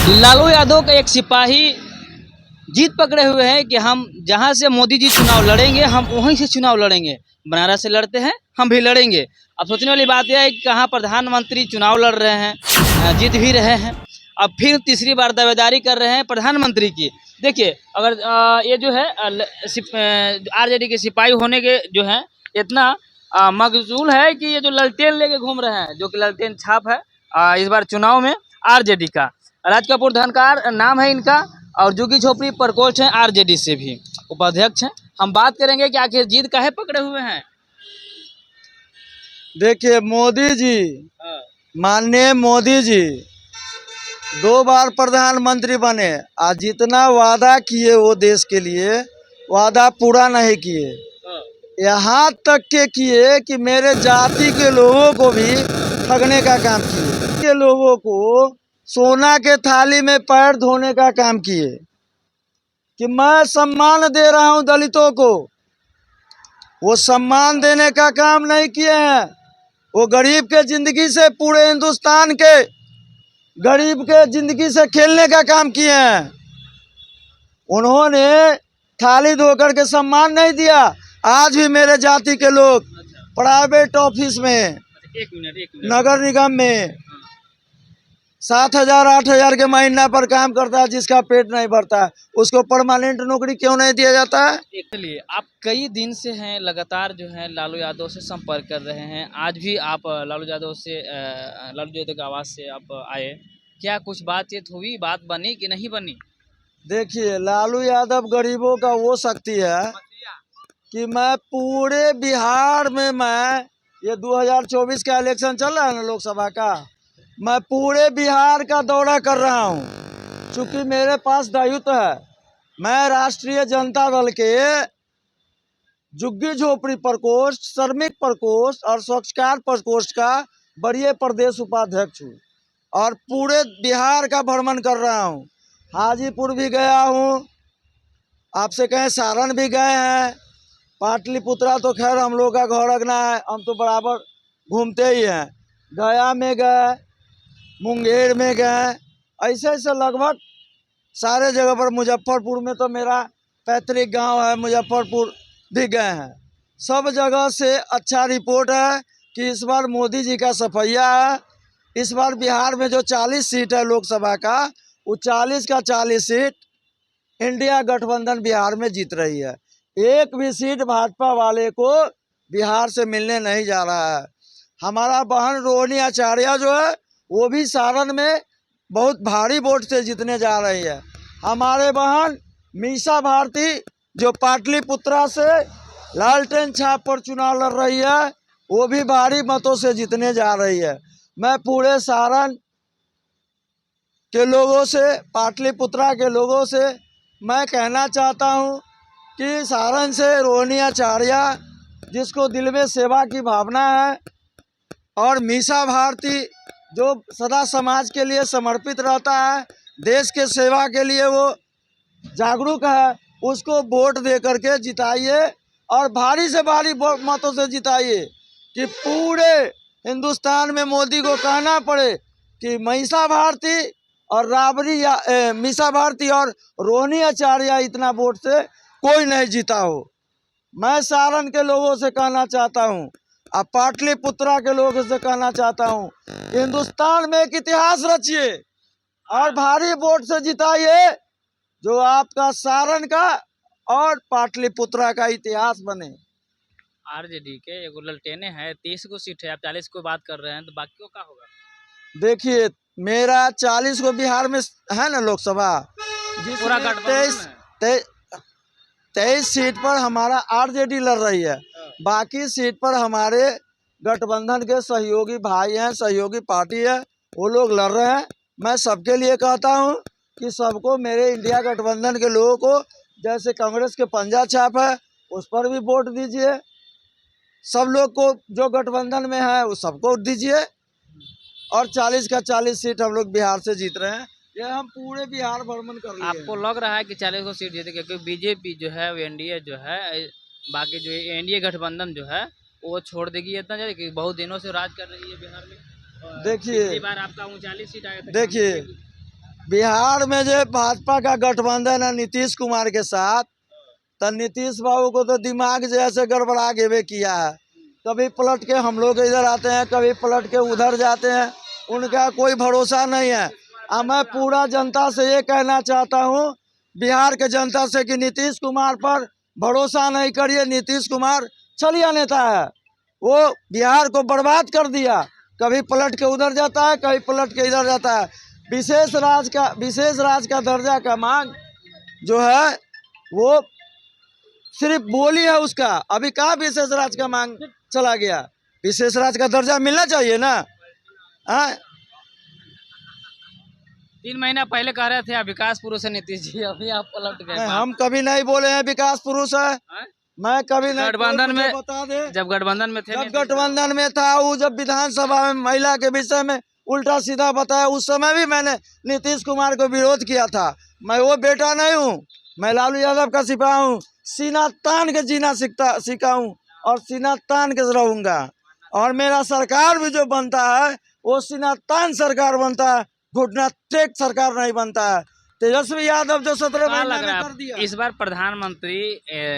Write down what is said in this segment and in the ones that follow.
लालू यादव का एक सिपाही जीत पकड़े हुए हैं कि हम जहां से मोदी जी चुनाव लड़ेंगे हम वहीं से चुनाव लड़ेंगे। बनारस से लड़ते हैं हम भी लड़ेंगे। अब सोचने वाली बात यह है कि कहाँ प्रधानमंत्री चुनाव लड़ रहे हैं, जीत भी रहे हैं, अब फिर तीसरी बार दावेदारी कर रहे हैं प्रधानमंत्री की। देखिए अगर ये जो है आरजेडी के सिपाही होने के जो है इतना मकबूल है कि ये जो ललटेन लेके घूम रहे हैं, जो कि ललटेन छाप है इस बार चुनाव में आरजेडी का। राज कपूर धनकार नाम है इनका और झुग्गी झोपड़ी प्रकोष्ठ है आरजेडी से भी उपाध्यक्ष हैं। हम बात करेंगे कि आखिर जीत काहे पकड़े हुए हैं। देखिए मोदी जी, माननीय मोदी जी 2 बार प्रधानमंत्री बने, आज जितना वादा किए वो देश के लिए वादा पूरा नहीं किए। यहाँ तक के किए कि मेरे जाति के लोगों को भी ठगने का काम किए, के लोगों को सोना के थाली में पैर धोने का काम किए कि मैं सम्मान दे रहा हूँ दलितों को। वो सम्मान देने का काम नहीं किए हैं। वो गरीब के जिंदगी से, पूरे हिंदुस्तान के गरीब के जिंदगी से खेलने का काम किए हैं। उन्होंने थाली धोकर के सम्मान नहीं दिया। आज भी मेरे जाति के लोग प्राइवेट ऑफिस में, एक मिनट नगर निगम में 7,000 8,000 के महीना पर काम करता है, जिसका पेट नहीं भरता है उसको परमानेंट नौकरी क्यों नहीं दिया जाता है। चलिए आप कई दिन से हैं लगातार जो है लालू यादव से संपर्क कर रहे हैं, आज भी आप लालू यादव के आवास से आप आए, क्या कुछ बातचीत हुई, बात बनी कि नहीं बनी। देखिए लालू यादव गरीबों का वो शक्ति है कि मैं पूरे बिहार में, मैं ये 2024 का इलेक्शन चल रहा है ना लोकसभा का, मैं पूरे बिहार का दौरा कर रहा हूँ। चूंकि मेरे पास दायित्व है, मैं राष्ट्रीय जनता दल के झुग्गी झोपड़ी प्रकोष्ठ, श्रमिक प्रकोष्ठ और स्वच्छकार प्रकोष्ठ का वरीय प्रदेश उपाध्यक्ष हूँ और पूरे बिहार का भ्रमण कर रहा हूँ। हाजीपुर भी गया हूँ, आपसे कहें सारण भी गए हैं, पाटलिपुत्रा तो खैर हम लोग का घर अगना है, हम तो बराबर घूमते ही हैं। गया में गए, मुंगेर में गए, ऐसे ऐसे लगभग सारे जगह पर। मुजफ्फरपुर में तो मेरा पैतृक गांव है, मुजफ्फरपुर भी गए हैं। सब जगह से अच्छा रिपोर्ट है कि इस बार मोदी जी का सफैया है। इस बार बिहार में जो 40 सीट है लोकसभा का, वो 40 का 40 सीट इंडिया गठबंधन बिहार में जीत रही है। एक भी सीट भाजपा वाले को बिहार से मिलने नहीं जा रहा है। हमारा बहन रोहिणी आचार्य जो है वो भी सारण में बहुत भारी वोट से जीतने जा रही है। हमारे बहन मीसा भारती जो पाटलिपुत्रा से लालटेन छाप पर चुनाव लड़ रही है, वो भी भारी मतों से जीतने जा रही है। मैं पूरे सारण के लोगों से, पाटलिपुत्रा के लोगों से मैं कहना चाहता हूँ कि सारण से रोहिणी आचार्य, जिसको दिल में सेवा की भावना है, और मीसा भारती जो सदा समाज के लिए समर्पित रहता है, देश के सेवा के लिए वो जागरूक है, उसको वोट दे करके जिताइए और भारी से भारी मतों से जिताइए कि पूरे हिंदुस्तान में मोदी को कहना पड़े कि मीसा भारती और रोहिणी आचार्य इतना वोट से कोई नहीं जीता हो। मैं सारण के लोगों से कहना चाहता हूँ, अब पाटलिपुत्रा के लोगों से कहना चाहता हूँ, हिंदुस्तान में एक इतिहास रचिए और भारी वोट से जिताइए, जो आपका सारण का और पाटलिपुत्रा का इतिहास बने। आरजेडी के एगो ललटेने हैं, 30 को सीट है, आप 40 को बात कर रहे हैं, तो बाकी को क्या होगा। देखिए मेरा 40 को बिहार में है ना लोकसभा, पूरा गठबंधन 23 सीट पर हमारा आरजेडी लड़ रही है, बाकी सीट पर हमारे गठबंधन के सहयोगी भाई हैं, सहयोगी पार्टी है, वो लोग लड़ रहे हैं। मैं सबके लिए कहता हूं कि सबको, मेरे इंडिया गठबंधन के लोगों को, जैसे कांग्रेस के पंजा छाप है उस पर भी वोट दीजिए। सब लोग को जो गठबंधन में है वो सबको दीजिए और 40 का 40 सीट हम लोग बिहार से जीत रहे हैं। ये हम पूरे बिहार भ्रमण कर लिए। आपको लग रहा है कि 40 को सीट जीतेगी, क्योंकि बीजेपी जो है वो एनडीए जो है, बाकी जो एनडीए गठबंधन जो है वो छोड़ देगी इतना ज्यादा कि बहुत दिनों से राज कर रही है बिहार में। देखिए पिछली बार आपका 39 सीट आया था। बिहार में जो भाजपा का गठबंधन है नीतीश कुमार के साथ, तो नीतीश बाबू को तो दिमाग जैसे गड़बड़ा के किया है। कभी पलट के हम लोग इधर आते हैं, कभी पलट के उधर जाते हैं, उनका कोई भरोसा नहीं है। अब मैं पूरा जनता से ये कहना चाहता हूँ, बिहार के जनता से, कि नीतीश कुमार पर भरोसा नहीं करिए। नीतीश कुमार छलिया नेता है, वो बिहार को बर्बाद कर दिया। कभी पलट के उधर जाता है, कभी पलट के इधर जाता है। विशेष राज का दर्जा का मांग जो है वो सिर्फ बोली है उसका। अभी कहाँ विशेष राज का मांग चला गया? विशेष राज का दर्जा मिलना चाहिए ना। हाँ, 3 महीना पहले कह रहे थे विकास पुरुष है नीतीश जी, अभी आप पलट गए। हम कभी नहीं बोले हैं विकास पुरुष है। मैं कभी नहीं। गठबंधन में बता दे, जब गठबंधन में थे, जब गठबंधन में था, वो जब विधानसभा में महिला के विषय में उल्टा सीधा बताया, उस समय भी मैंने नीतीश कुमार को विरोध किया था। मैं वो बेटा नहीं हूँ, मैं लालू यादव का सिपाही हूँ। सीना तान के जीना सीखा हूँ और सीना तान के रहूंगा। और मेरा सरकार भी जो बनता है वो सीना तान सरकार बनता है, घुटना टेक सरकार नहीं बनता है। तेजस्वी यादव जो 17 महीने में कर दिया। इस बार प्रधानमंत्री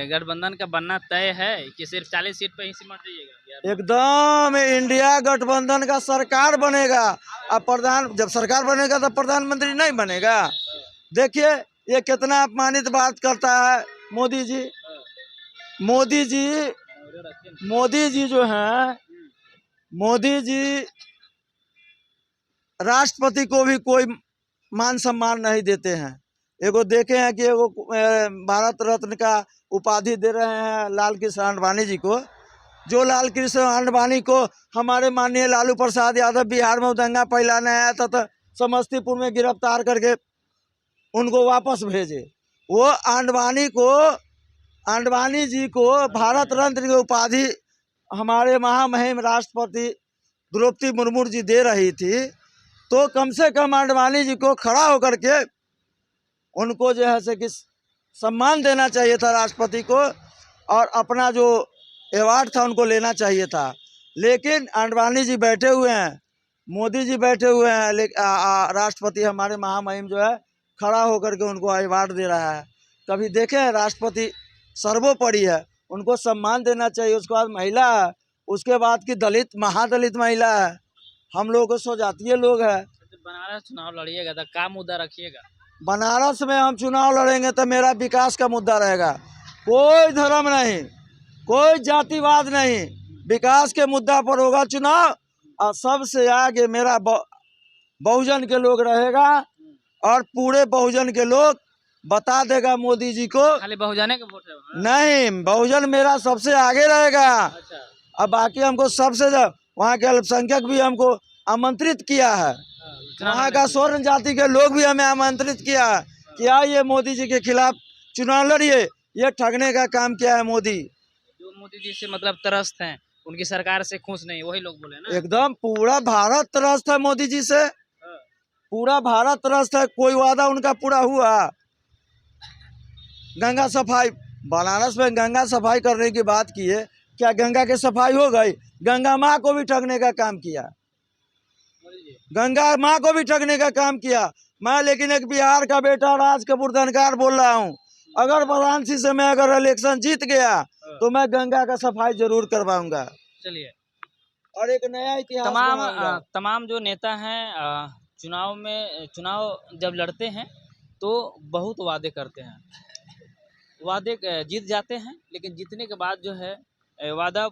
गठबंधन का बनना तय है कि सिर्फ 40 सीट पे ही सिमट जाइएगा? एकदम इंडिया गठबंधन का सरकार बनेगा। अब जब सरकार बनेगा तो प्रधानमंत्री नहीं बनेगा। देखिए ये कितना अपमानित बात करता है मोदी जी। मोदी जी जो है, मोदी जी राष्ट्रपति को भी कोई मान सम्मान नहीं देते हैं। एगो देखे हैं कि एगो भारत रत्न का उपाधि दे रहे हैं लाल कृष्ण आडवाणी जी को। जो लाल कृष्ण आडवाणी को हमारे माननीय लालू प्रसाद यादव बिहार में दंगा फैलाने आया था, तो समस्तीपुर में गिरफ्तार करके उनको वापस भेजे। वो आडवाणी जी को भारत रत्न की उपाधि हमारे महामहिम राष्ट्रपति द्रौपदी मुर्मू जी दे रही थी, तो कम से कम आडवाणी जी को खड़ा होकर के उनको जो है से कि सम्मान देना चाहिए था राष्ट्रपति को, और अपना जो अवार्ड था उनको लेना चाहिए था। लेकिन आडवाणी जी बैठे हुए हैं, मोदी जी बैठे हुए हैं, राष्ट्रपति हमारे महामहिम जो है खड़ा होकर के उनको अवार्ड दे रहा है। कभी देखे राष्ट्रपति सर्वोपरि है, उनको सम्मान देना चाहिए। उसके बाद महिला है, उसके बाद की दलित महादलित महिला है, हम लोग स्वजातीय लोग हैं। बनारस चुनाव लड़िएगा तो क्या मुद्दा रखिएगा? बनारस में हम चुनाव लड़ेंगे तो मेरा विकास का मुद्दा रहेगा। कोई धर्म नहीं, कोई जातिवाद नहीं, विकास के मुद्दा पर होगा चुनाव। और सबसे आगे मेरा बहुजन के लोग रहेगा, और पूरे बहुजन के लोग बता देगा मोदी जी को। खाली बहुजन के वोट है? नहीं, बहुजन मेरा सबसे आगे रहेगा। अच्छा। अब बाकी हमको सबसे वहाँ के अल्पसंख्यक भी हमको आमंत्रित किया है, वहाँ का स्वर्ण जाति के लोग भी हमें आमंत्रित किया है कि आइए मोदी जी के खिलाफ चुनाव लड़िए। ये ठगने का काम किया है मोदी। जो मोदी जी से मतलब त्रस्त हैं, उनकी सरकार से खुश नहीं, वही लोग बोले ना। एकदम पूरा भारत त्रस्त है मोदी जी से, पूरा भारत त्रस्त है। कोई वादा उनका पूरा हुआ? गंगा सफाई, बनारस में गंगा सफाई करने की बात की है, क्या गंगा की सफाई हो गई? गंगा माँ को भी ठगने का काम किया, गंगा माँ को भी ठगने का काम किया। मैं लेकिन एक बिहार का बेटा राज कपूर धनकार बोल रहा हूँ, अगर वाराणसी से मैं अगर इलेक्शन जीत गया तो मैं गंगा का सफाई जरूर करवाऊंगा। चलिए, और एक नया इतिहास तमाम जो नेता हैं चुनाव जब लड़ते हैं तो बहुत वादे करते हैं, वादे जीत जाते हैं, लेकिन जीतने के बाद जो है वादा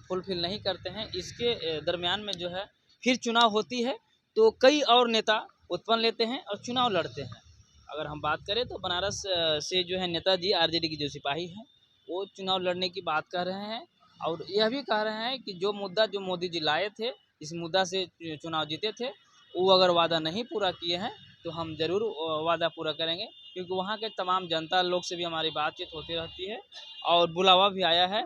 फुलफिल नहीं करते हैं। इसके दरमियान में जो है फिर चुनाव होती है तो कई और नेता उत्पन्न लेते हैं और चुनाव लड़ते हैं। अगर हम बात करें तो बनारस से जो है नेताजी आरजेडी की जो सिपाही हैं वो चुनाव लड़ने की बात कर रहे हैं, और यह भी कह रहे हैं कि जो मुद्दा जो मोदी जी लाए थे, इस मुद्दा से चुनाव जीते थे, वो अगर वादा नहीं पूरा किए हैं तो हम ज़रूर वादा पूरा करेंगे। क्योंकि वहाँ के तमाम जनता लोग से भी हमारी बातचीत होती रहती है और बुलावा भी आया है।